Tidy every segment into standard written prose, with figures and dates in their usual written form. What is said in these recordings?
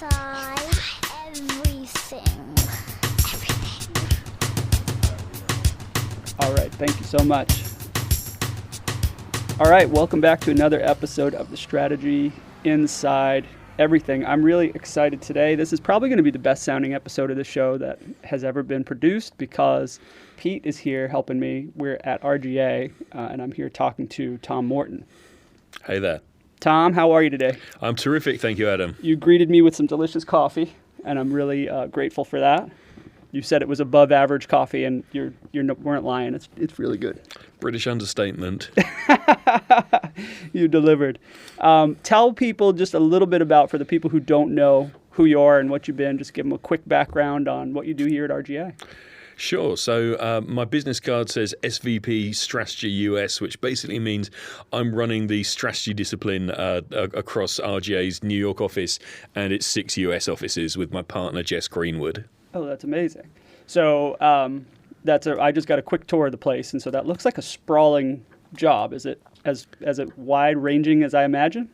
inside everything. All right, thank you so much. All right, welcome back to another episode of the Strategy Inside Everything. I'm really excited today. This is probably going to be the best sounding episode of the show that has ever been produced because Pete is here helping me. We're at RGA, and I'm here talking to Tom Morton. Hey there. Tom, how are you today? I'm terrific, thank you, Adam. You greeted me with some delicious coffee, and I'm really grateful for that. You said it was above average coffee, and you weren't lying. It's really good. British understatement. You delivered. Tell people just a little bit about, for the people who don't know who you are and what you've been, just give them a quick background on what you do here at RGA. Sure. So my business card says SVP Strategy US, which basically means I'm running the strategy discipline across RGA's New York office and its 6 US offices with my partner, Jess Greenwood. Oh, that's amazing. So I just got a quick tour of the place, and so that looks like a sprawling job. Is it as wide-ranging as I imagine?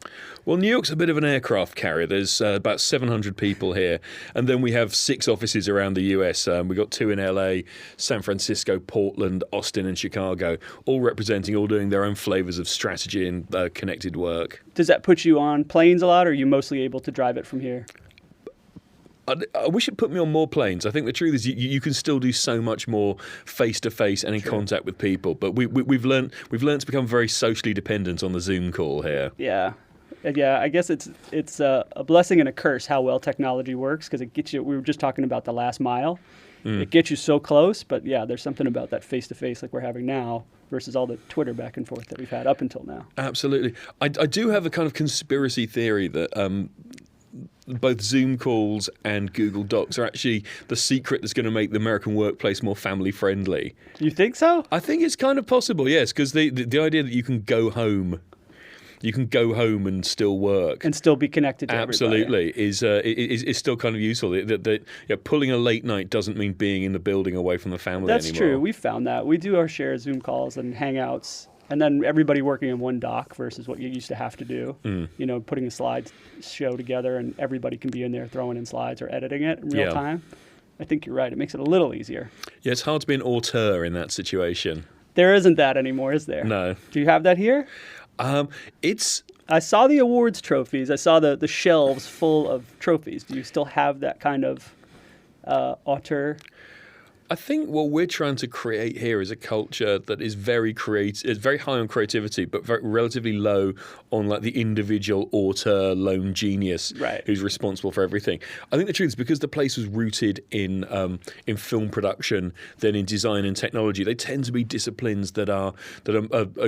Well, New York's a bit of an aircraft carrier. There's about 700 people here, and then we have 6 offices around the US. We've got 2 in LA, San Francisco, Portland, Austin, and Chicago, all doing their own flavors of strategy and connected work. Does that put you on planes a lot, or are you mostly able to drive it from here? I wish it put me on more planes. I think the truth is you can still do so much more face-to-face and in contact with people. But we've learned to become very socially dependent on the Zoom call here. Yeah. I guess it's a blessing and a curse how well technology works, because it gets you. We were just talking about the last mile. It gets you so close, but yeah, there's something about that face-to-face like we're having now versus all the Twitter back and forth that we've had up until now. Absolutely. I do have a kind of conspiracy theory that both Zoom calls and Google Docs are actually the secret that's going to make the American workplace more family-friendly. You think so? I think it's kind of possible, yes, because the idea that you can go home and still work and still be connected to absolutely everybody. is still kind of useful. Pulling a late night doesn't mean being in the building away from the family That's anymore. true. We found that. We do our share of Zoom calls and Hangouts, and then everybody working in one doc versus what you used to have to do. You know, putting a slide show together and everybody can be in there throwing in slides or editing it in real time. I think you're right. It makes it a little easier. Yeah, it's hard to be an auteur in that situation. There isn't that anymore, is there? No. Do you have that here? I saw the awards trophies. I saw the shelves full of trophies. Do you still have that kind of auteur? I think what we're trying to create here is a culture that is very creative, is very high on creativity, but relatively low on like the individual auteur, lone genius who's responsible for everything. I think the truth is because the place was rooted in film production, then in design and technology, they tend to be disciplines that are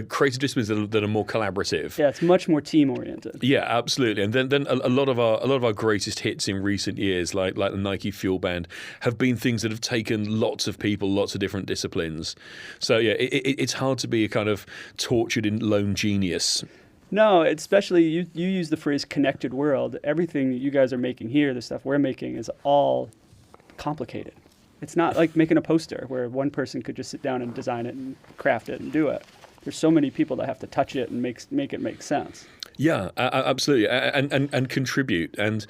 creative disciplines that are more collaborative. Yeah, it's much more team oriented. Yeah, absolutely. And then a lot of our greatest hits in recent years, like the Nike Fuel Band, have been things that have taken lots of people, lots of different disciplines. So yeah, it's hard to be a kind of tortured lone genius. No, especially you use the phrase connected world. Everything that you guys are making here, the stuff we're making, is all complicated. It's not like making a poster where one person could just sit down and design it and craft it and do it. There's so many people that have to touch it and make it make sense. Yeah, absolutely, and contribute. And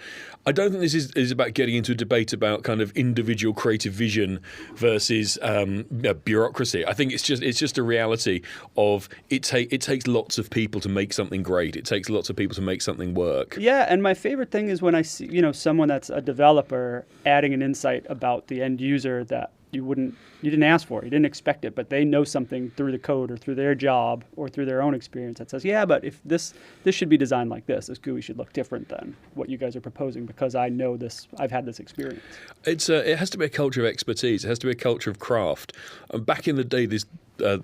I don't think this is about getting into a debate about kind of individual creative vision versus bureaucracy. I think it's just a reality of it takes lots of people to make something great. It takes lots of people to make something work. Yeah, and my favorite thing is when I see someone that's a developer adding an insight about the end user that you didn't ask for, you didn't expect it, but they know something through the code or through their job or through their own experience that says, yeah, but if this should be designed like this GUI should look different than what you guys are proposing because I know this, I've had this experience. It has to be a culture of expertise. It has to be a culture of craft. Back in the day, the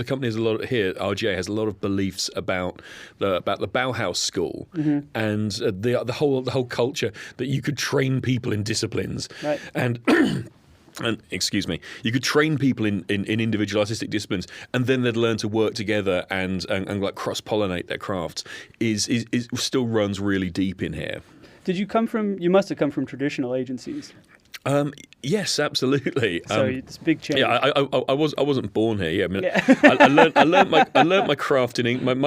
company has a lot here. RGA has a lot of beliefs about the Bauhaus school and the whole culture that you could train people in disciplines and. And excuse me, you could train people in individual artistic disciplines, and then they'd learn to work together and like cross-pollinate their crafts. Is still runs really deep in here. You must have come from traditional agencies. Yes, absolutely. So it's a big change. Yeah, I wasn't born here. Yeah, I learned my craft in England.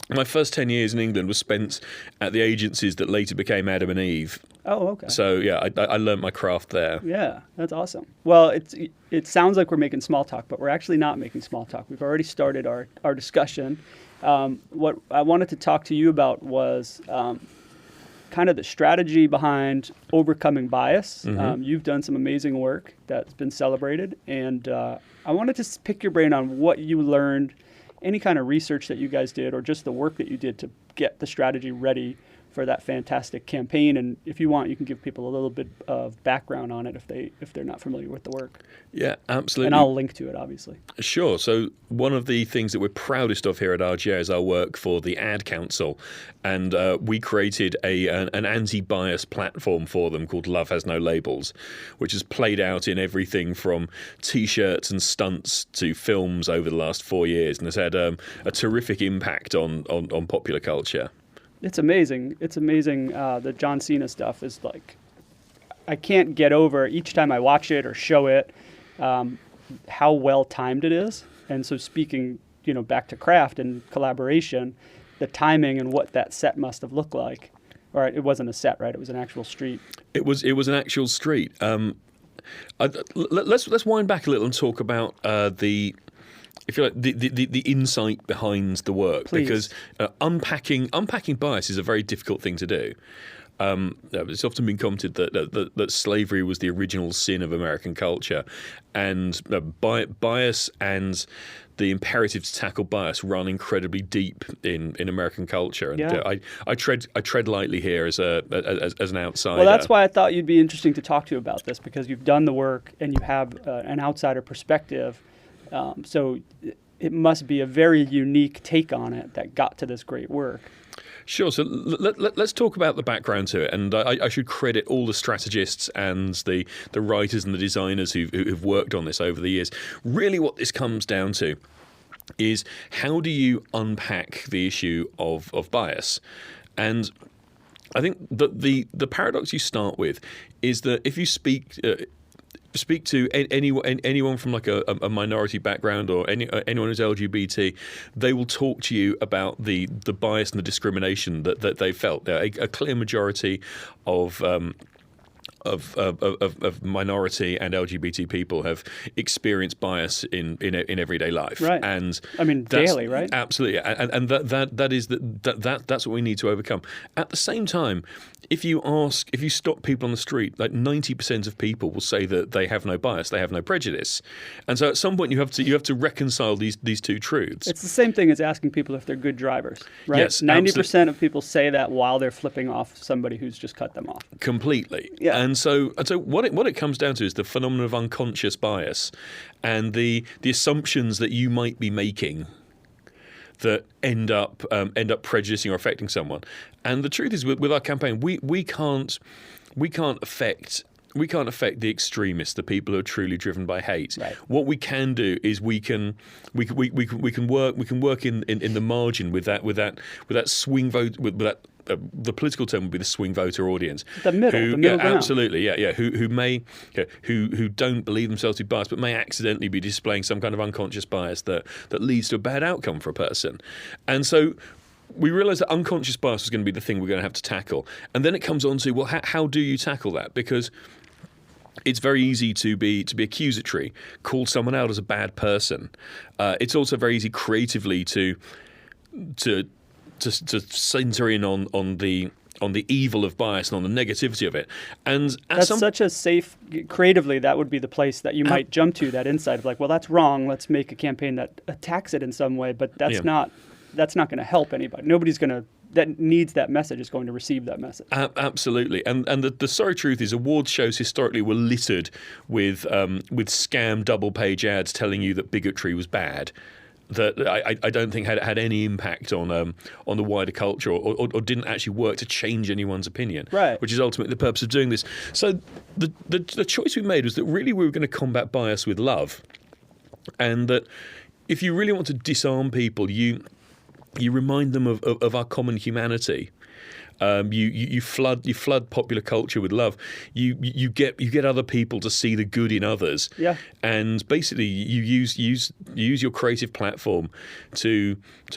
My first 10 years in England was spent at the agencies that later became Adam and Eve. Oh, okay. So, yeah, I learned my craft there. Yeah, that's awesome. Well, it sounds like we're making small talk, but we're actually not making small talk. We've already started our discussion. What I wanted to talk to you about was kind of the strategy behind overcoming bias. You've done some amazing work that's been celebrated, and I wanted to pick your brain on what you learned, any kind of research that you guys did, or just the work that you did to get the strategy ready for that fantastic campaign. And if you want, you can give people a little bit of background on it if they're not familiar with the work. Yeah, absolutely. And I'll link to it, obviously. Sure. So one of the things that we're proudest of here at RGA is our work for the Ad Council, and we created an anti-bias platform for them called Love Has No Labels, which has played out in everything from T-shirts and stunts to films over the last 4 years, and has had a terrific impact on popular culture. It's amazing. It's amazing. The John Cena stuff is like, I can't get over each time I watch it or show it, how well timed it is. And so speaking, back to craft and collaboration, the timing and what that set must have looked like. Or it wasn't a set, right? It was an actual street. It was an actual street. Let's wind back a little and talk about if you like, the insight behind the work. Please. Because unpacking bias is a very difficult thing to do. It's often been commented that slavery was the original sin of American culture, and bias and the imperative to tackle bias run incredibly deep in American culture. And Yeah. I tread lightly here as an outsider. Well, that's why I thought you'd be interesting to talk to about this, because you've done the work and you have an outsider perspective. So it must be a very unique take on it that got to this great work. Sure. So let's talk about the background to it, and I should credit all the strategists and the writers and the designers who've worked on this over the years. Really, what this comes down to is how do you unpack the issue of bias? And I think that the paradox you start with is that if you speak to anyone from like a minority background or anyone who's LGBT, they will talk to you about the bias and the discrimination that they felt. A clear majority of minority and LGBT people have experienced bias in everyday life, Right? And I mean, daily, right? Absolutely, and that's what we need to overcome. At the same time, if you stop people on the street, like 90% of people will say that they have no bias, they have no prejudice, and so at some point you have to reconcile these two truths. It's the same thing as asking people if they're good drivers, right? Yes, 90% of people say that while they're flipping off somebody who's just cut them off. Completely. Yeah. And so what it comes down to is the phenomenon of unconscious bias and the assumptions that you might be making that end up prejudicing or affecting someone. And the truth is, with our campaign, we can't affect the extremists, the people who are truly driven by hate. Right. What we can do is we can work in the margin with that swing vote, with that. The political term would be the swing voter audience. The middle ground. Absolutely, yeah. Who don't believe themselves to be biased, but may accidentally be displaying some kind of unconscious bias that leads to a bad outcome for a person. And so we realised that unconscious bias was going to be the thing we're going to have to tackle. And then it comes on to, well, how do you tackle that? Because it's very easy to be accusatory, call someone out as a bad person. It's also very easy creatively to center in on the evil of bias and on the negativity of it. And that's such a safe, creatively, that would be the place that you might jump to, that insight of like, well, that's wrong. Let's make a campaign that attacks it in some way. But that's not going to help anybody. Nobody's going to, that needs that message is going to receive that message. Absolutely. And the sorry truth is, awards shows historically were littered with scam double page ads telling you that bigotry was bad, that I don't think had any impact on the wider culture or didn't actually work to change anyone's opinion, right? Which is ultimately the purpose of doing this. So the choice we made was that really we were going to combat bias with love, and that if you really want to disarm people, you remind them of our common humanity. You flood popular culture with love. You get other people to see the good in others. Yeah. And basically, you use your creative platform to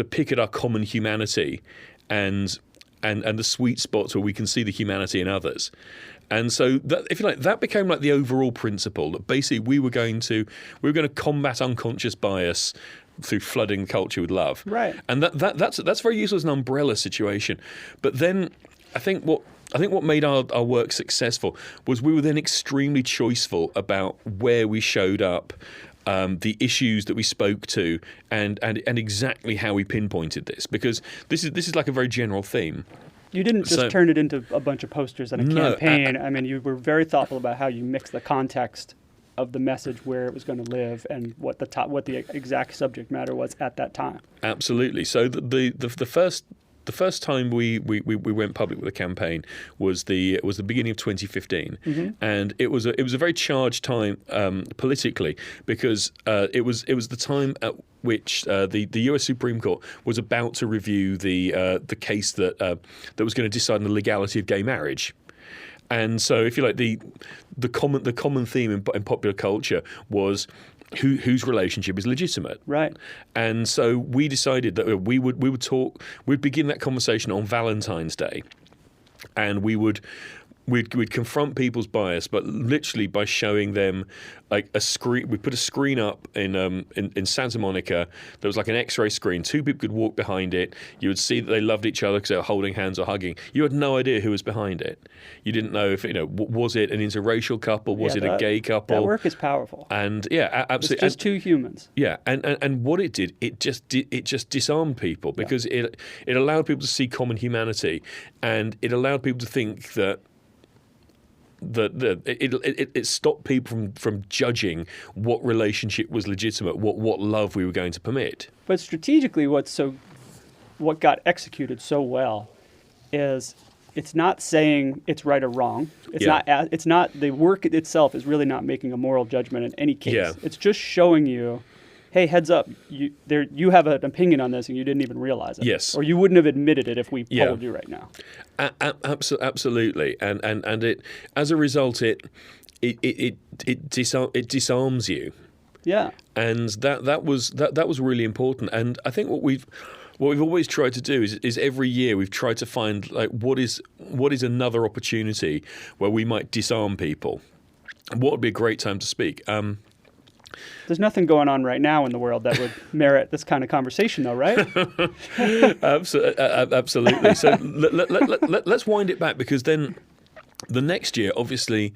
pick at our common humanity and the sweet spots where we can see the humanity in others. And so, that, if you like, that became like the overall principle that basically we were going to combat unconscious bias through flooding culture with love. Right. And that's very useful as an umbrella situation. But then I think what made our work successful was we were then extremely choiceful about where we showed up, the issues that we spoke to, and exactly how we pinpointed this, because this is like a very general theme. You didn't just turn it into a bunch of posters and a campaign. I mean, you were very thoughtful about how you mixed the context of the message, where it was going to live, and what the exact subject matter was at that time. Absolutely. So the first time we went public with a campaign was the beginning of 2015, and it was a very charged time politically, because it was the time at which the U.S. Supreme Court was about to review the case that was going to decide on the legality of gay marriage. And so, if you like, the common theme in popular culture was whose relationship is legitimate, right? And so we decided that we'd begin that conversation on Valentine's Day, and we'd confront people's bias, but literally by showing them like a screen. We put a screen up in Santa Monica. There was like an X-ray screen. Two people could walk behind it. You would see that they loved each other because they were holding hands or hugging. You had no idea who was behind it. You didn't know if was it an interracial couple? Was it a gay couple? That work is powerful. And yeah, absolutely. It's just two humans. Yeah, and what it did, it just disarmed people, because it allowed people to see common humanity, and it allowed people to think that it stopped people from judging what relationship was legitimate, what love we were going to permit. But strategically, what got executed so well is it's not saying it's right or wrong. It's not the work itself is really not making a moral judgment in any case. Yeah. It's just showing you, hey, heads up, you have an opinion on this and you didn't even realize it. Yes. Or you wouldn't have admitted it if we polled you right now. Absolutely. And it, as a result, it disarms you. Yeah. And that was really important. And I think what we've always tried to do is every year we've tried to find like what is another opportunity where we might disarm people. What would be a great time to speak? There's nothing going on right now in the world that would merit this kind of conversation, though, right? Absolutely. So let's wind it back, because then the next year, obviously,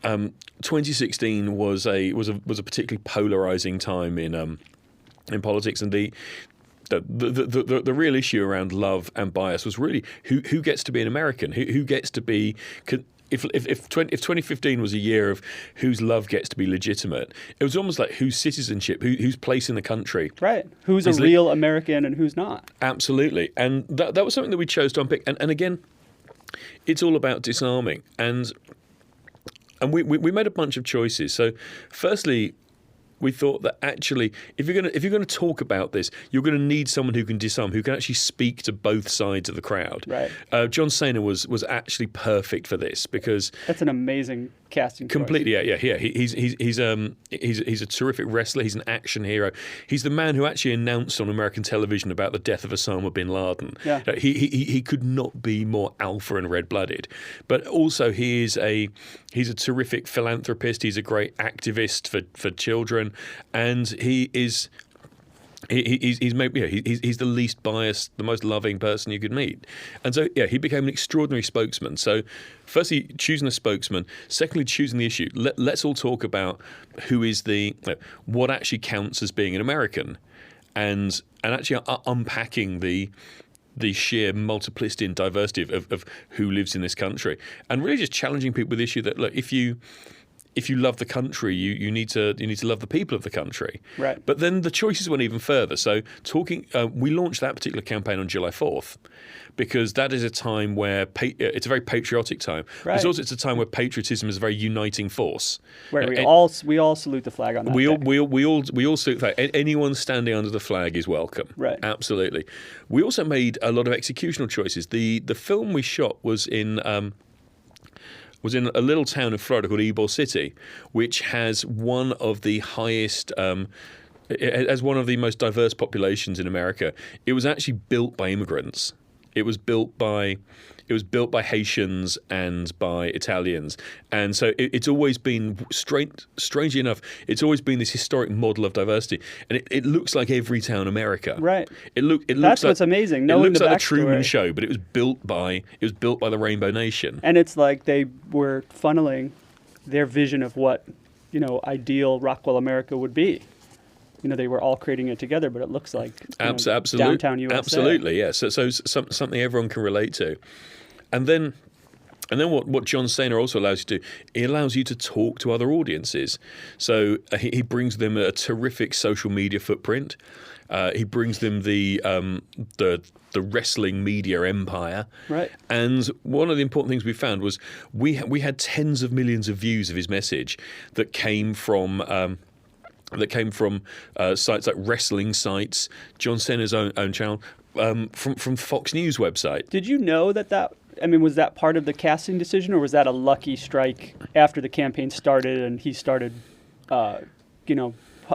2016 was a particularly polarizing time in politics, and the real issue around love and bias was really who gets to be an American, who gets to be. If 2015 was a year of whose love gets to be legitimate, it was almost like whose citizenship, whose place in the country. Right. Who's a real American and who's not. Absolutely. And that was something that we chose to unpick. And again, it's all about disarming. And we made a bunch of choices. So firstly, we thought that actually, if you're going to talk about this, you're going to need someone who can disarm, who can actually speak to both sides of the crowd. Right. John Cena was actually perfect for this, because that's an amazing casting choice. Completely, yeah. He's a terrific wrestler. He's an action hero. He's the man who actually announced on American television about the death of Osama bin Laden. Yeah. He could not be more alpha and red-blooded. But also he's a terrific philanthropist. He's a great activist for children. And he's the least biased, the most loving person you could meet. And so, he became an extraordinary spokesman. So, firstly, choosing a spokesman. Secondly, choosing the issue. Let's all talk about who is what actually counts as being an American, and actually unpacking the sheer multiplicity and diversity of who lives in this country, and really just challenging people with the issue that, look, if if you love the country, you need to love the people of the country. Right. But then the choices went even further. So we launched that particular campaign on July 4th. Because that is a time where it's a very patriotic time. Right. It's a time where patriotism is a very uniting force. Where we all salute the flag on that we all, day. we all salute the flag. Anyone standing under the flag is welcome. Right. Absolutely. We also made a lot of executional choices. The film we shot was in a little town in Florida called Ybor City, which has one of the highest. As one of the most diverse populations in America. It was actually built by immigrants. It was built by Haitians and by Italians, and so it's always been strangely enough, it's always been this historic model of diversity, and it looks like every town in America. Right. It looks That's what's amazing. Knowing it looks the like the backstory. Truman Show, but it was built by the Rainbow Nation. And it's like they were funneling their vision of what, ideal Rockwell America would be. They were all creating it together, but it looks like Absolutely. downtown USA. Absolutely, yeah. So something everyone can relate to. And then what John Cena also allows you to do, he allows you to talk to other audiences. So he brings them a terrific social media footprint. He brings them the wrestling media empire. Right. And one of the important things we found was we had tens of millions of views of his message that came from sites like wrestling sites, John Cena's own channel, from Fox News website. Did you know that was that part of the casting decision, or was that a lucky strike after the campaign started and he started,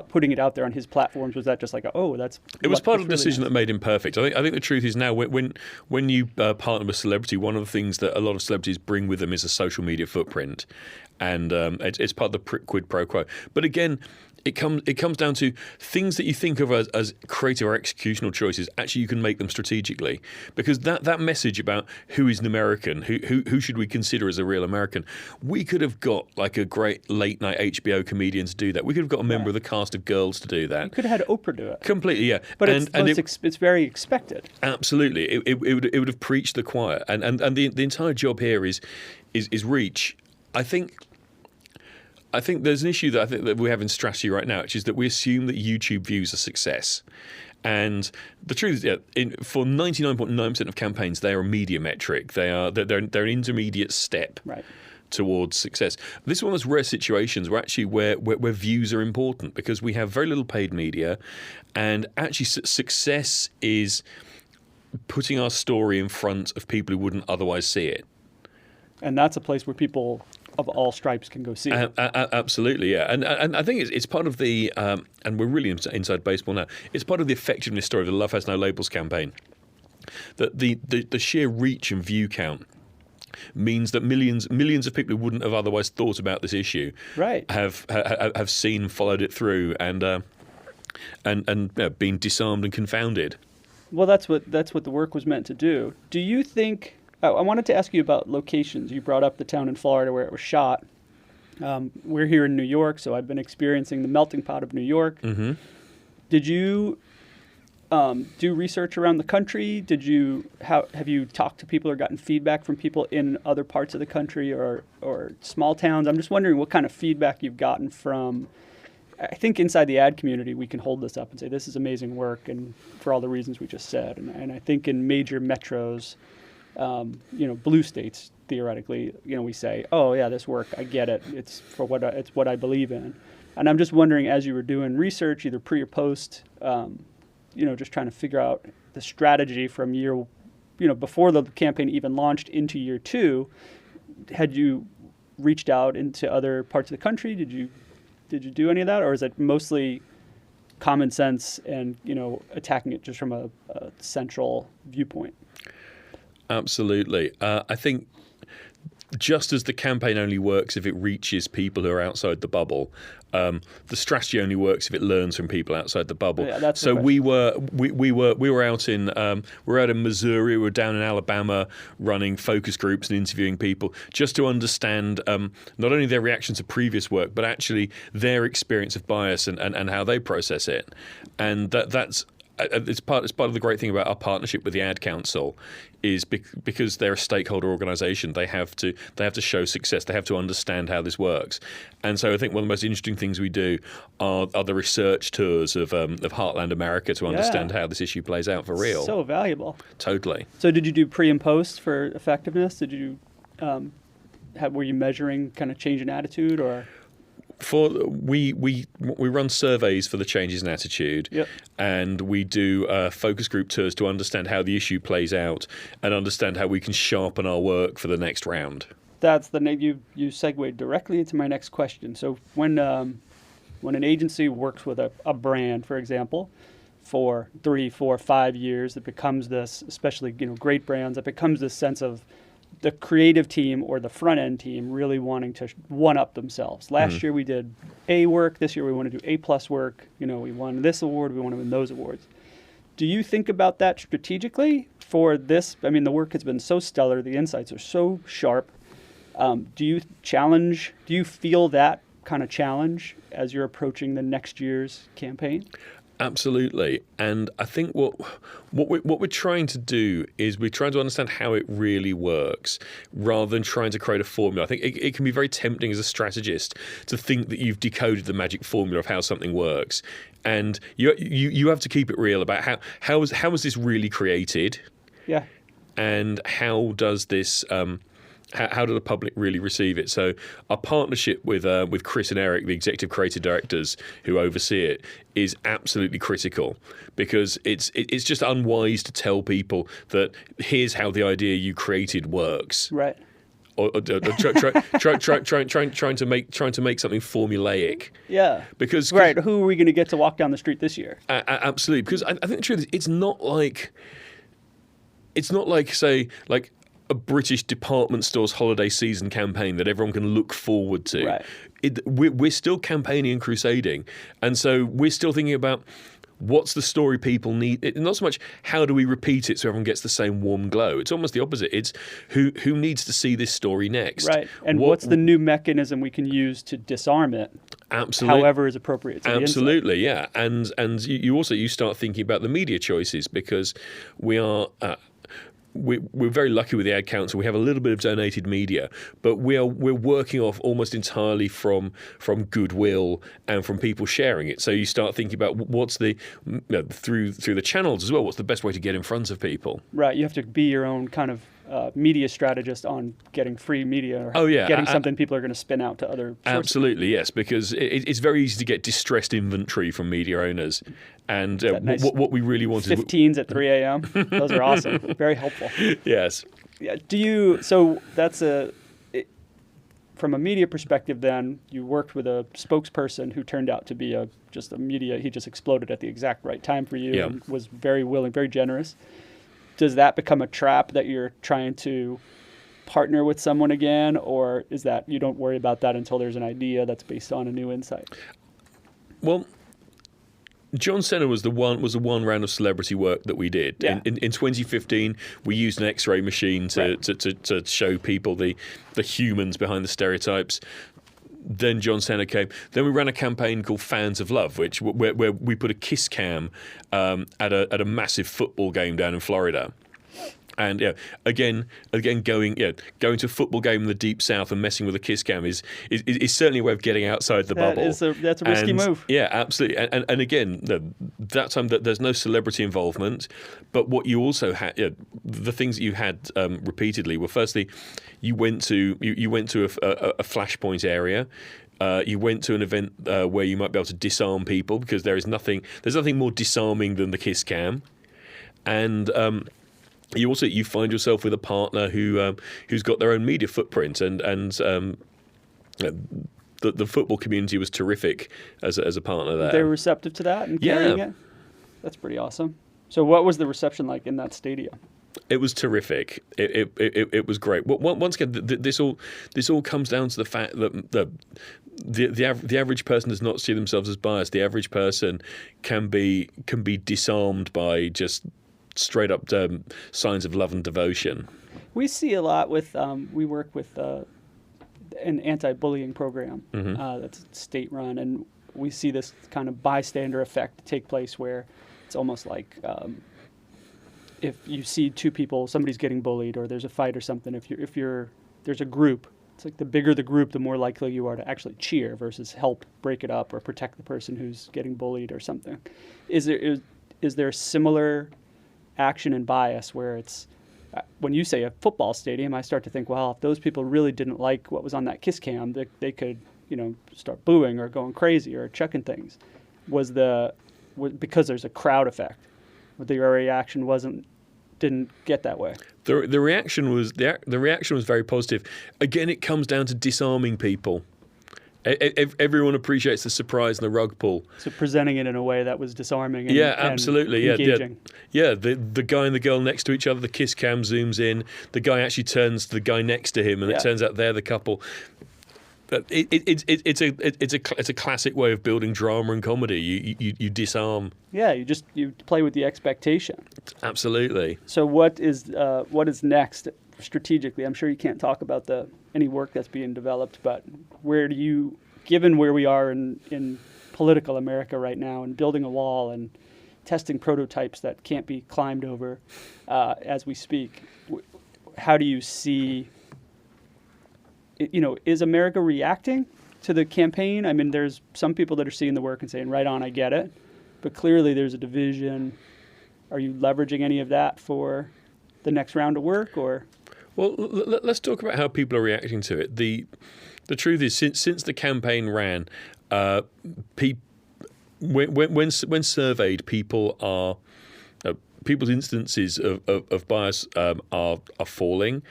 putting it out there on his platforms? Was that just like, that's... It was part of the really decision nice. that made him perfect. I think the truth is now when you partner with a celebrity, one of the things that a lot of celebrities bring with them is a social media footprint, and it's part of the quid pro quo. But again, it comes down to things that you think of as creative or executional choices. Actually, you can make them strategically, because that message about who is an American, who should we consider as a real American, we could have got like a great late night HBO comedian to do that. We could have got a member of the cast of Girls to do that. You could have had Oprah do it. Completely, yeah. But it's very expected. Absolutely, it would have preached the choir, and the entire job here is reach. I think there's an issue that we have in strategy right now, which is that we assume that YouTube views are success. And the truth is, for 99.9% of campaigns, they are a media metric. They're an intermediate step towards success. This is one of those rare situations where views are important, because we have very little paid media, and actually success is putting our story in front of people who wouldn't otherwise see it. And that's a place where people of all stripes can go see it. Absolutely, yeah. And I think it's part of the, and we're really inside baseball now, it's part of the effectiveness story of the Love Has No Labels campaign. That the sheer reach and view count means that millions of people who wouldn't have otherwise thought about this issue have seen and followed it through, and been disarmed and confounded. Well, that's what the work was meant to do. Do you think... I wanted to ask you about locations. You brought up the town in Florida where it was shot. We're here in New York, so I've been experiencing the melting pot of New York. Mm-hmm. Did you do research around the country? Have you talked to people or gotten feedback from people in other parts of the country or small towns? I'm just wondering what kind of feedback you've gotten from... I think inside the ad community, we can hold this up and say, this is amazing work, and for all the reasons we just said. And I think in major metros... blue states, theoretically, we say, oh yeah, this work, I get it. It's what I believe in. And I'm just wondering, as you were doing research, either pre or post, just trying to figure out the strategy from before the campaign even launched into year 2, had you reached out into other parts of the country? Did you do any of that? Or is it mostly common sense and, attacking it just from a central viewpoint? Absolutely. I think just as the campaign only works if it reaches people who are outside the bubble, the strategy only works if it learns from people outside the bubble. Yeah, that's so the we were out in Missouri, we were down in Alabama running focus groups and interviewing people just to understand not only their reactions to previous work, but actually their experience of bias and how they process it. And that's it's part of the great thing about our partnership with the Ad Council is because they're a stakeholder organisation. They have to show success. They have to understand how this works. And so I think one of the most interesting things we do are the research tours of Heartland America to understand how this issue plays out for real. So valuable. Totally. So did you do pre and post for effectiveness? Did you were you measuring kind of change in attitude or? We run surveys for the changes in attitude, and we do focus group tours to understand how the issue plays out and understand how we can sharpen our work for the next round. That's you segued directly into my next question. So when an agency works with a brand, for example, for 3, 4, 5 years, it becomes this, especially great brands, it becomes this sense of the creative team or the front end team really wanting to one up themselves. Last year we did A work. This year we want to do A+ work. We won this award. We want to win those awards. Do you think about that strategically for this? I mean, the work has been so stellar. The insights are so sharp. Do you feel that kind of challenge as you're approaching the next year's campaign? Absolutely, and I think what we're trying to do is we're trying to understand how it really works, rather than trying to create a formula. I think it can be very tempting as a strategist to think that you've decoded the magic formula of how something works, and you have to keep it real about how was this really created, and how does this. How do the public really receive it? So our partnership with Chris and Eric, the executive creative directors who oversee it, is absolutely critical, because it's just unwise to tell people that here's how the idea you created works. Right. Or trying to make something formulaic. Yeah. Because who are we going to get to walk down the street this year? Absolutely. Because I think the truth is, it's not like say like a British department store's holiday season campaign that everyone can look forward to. Right. We're still campaigning and crusading, and so we're still thinking about what's the story people need. Not so much how do we repeat it so everyone gets the same warm glow. It's almost the opposite. It's who needs to see this story next. Right. And what's the new mechanism we can use to disarm it? Absolutely. However is appropriate to absolutely, the insight. Yeah. And you start thinking about the media choices, because we are. We're very lucky with the Ad Council. We have a little bit of donated media, but we're working off almost entirely from goodwill and from people sharing it. So you start thinking about what's the through the channels as well. What's the best way to get in front of people? Right. You have to be your own kind of media strategist on getting free media, or getting something people are going to spin out to other sources. Absolutely, yes, because it's very easy to get distressed inventory from media owners. And nice what we really want 15s at 3 a.m. Those are awesome. Very helpful. Yes. Yeah. From a media perspective, then you worked with a spokesperson who turned out to be just a media. He just exploded at the exact right time for you and was very willing, very generous. Does that become a trap that you're trying to partner with someone again, or is that you don't worry about that until there's an idea that's based on a new insight? Well, John Cena was the one round of celebrity work that we did. Yeah. In 2015, we used an X-ray machine to show people the humans behind the stereotypes. Then John Cena came. Then we ran a campaign called Fans of Love, where we put a kiss cam at a massive football game down in Florida. And again, going to a football game in the deep south and messing with a kiss cam is certainly a way of getting outside the bubble. That's a risky move. Yeah, absolutely. And again, that time there's no celebrity involvement, but what you also had, the things that you had repeatedly were, firstly, you went to a flashpoint area. You went to an event where you might be able to disarm people, because there's nothing more disarming than the kiss cam, and you find yourself with a partner who's got their own media footprint, and the football community was terrific as a partner there. They were receptive to that and carrying it. That's pretty awesome. So what was the reception like in that stadium? It was terrific. It was great. Once again, this all comes down to the fact that the average person does not see themselves as biased. The average person can be disarmed by just straight up signs of love and devotion. We see a lot with we work with an anti-bullying program that's state run, and we see this kind of bystander effect take place where it's it's almost like if you see two people, somebody's getting bullied or there's a fight or something. If there's a group, it's like the bigger the group, the more likely you are to actually cheer versus help break it up or protect the person who's getting bullied or something. Is there a similar action and bias where it's when you say a football stadium, I start to think, well, if those people really didn't like what was on that kiss cam, they could, start booing or going crazy or chucking things. Because there's a crowd effect, the reaction didn't get that way. The reaction was very positive. Again, it comes down to disarming people. Everyone appreciates the surprise and the rug pull. So presenting it in a way that was disarming and, absolutely. and engaging. The guy and the girl next to each other, the kiss cam zooms in, the guy actually turns to the guy next to him and it turns out they're the couple. It's a classic way of building drama and comedy. You disarm. Yeah, you play with the expectation. Absolutely. So what is next strategically? I'm sure you can't talk about any work that's being developed, but given where we are in political America right now and building a wall and testing prototypes that can't be climbed over as we speak, how do you see? Is America reacting to the campaign? I mean, there's some people that are seeing the work and saying, right on, I get it. But clearly there's a division. Are you leveraging any of that for the next round of work? Or? Well, let's talk about how people are reacting to it. The truth is, since the campaign ran, when surveyed, people's instances of bias are falling.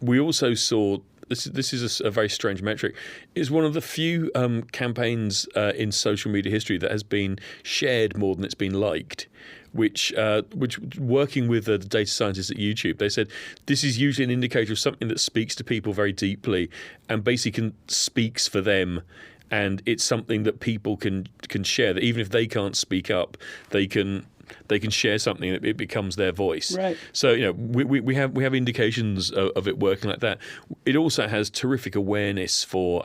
We also saw. This is a very strange metric. It's one of the few campaigns in social media history that has been shared more than it's been liked. Which working with the data scientists at YouTube, they said this is usually an indicator of something that speaks to people very deeply and basically speaks for them. And it's something that people can share. That even if they can't speak up, they can share something and it becomes their voice. Right. So we have indications of it working like that. It also has terrific awareness for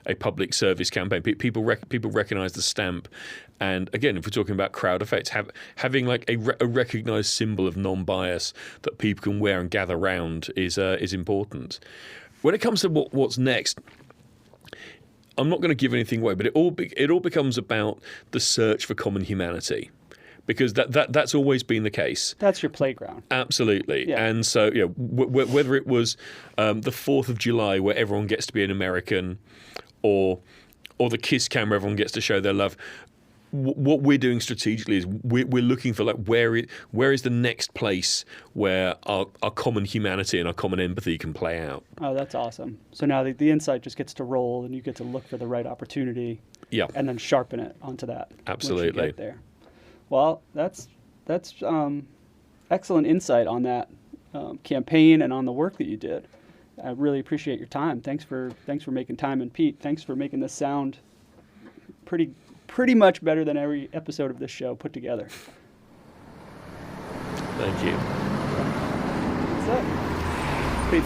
a public service campaign. People recognise the stamp, and again, if we're talking about crowd effects, having like a recognised symbol of non-bias that people can wear and gather round is important. When it comes to what's next, I'm not going to give anything away, but it all becomes about the search for common humanity. Because that's always been the case. That's your playground. Absolutely. Yeah. And so, whether it was the 4th of July where everyone gets to be an American or the kiss cam where everyone gets to show their love, what we're doing strategically is we're looking for where is the next place where our common humanity and our common empathy can play out. Oh, that's awesome. So now the insight just gets to roll and you get to look for the right opportunity and then sharpen it onto that. Absolutely. Once you get there. Well, that's excellent insight on that campaign and on the work that you did. I really appreciate your time. Thanks for making time, and Pete, thanks for making this sound pretty much better than every episode of this show put together. Thank you. That's it. Pete,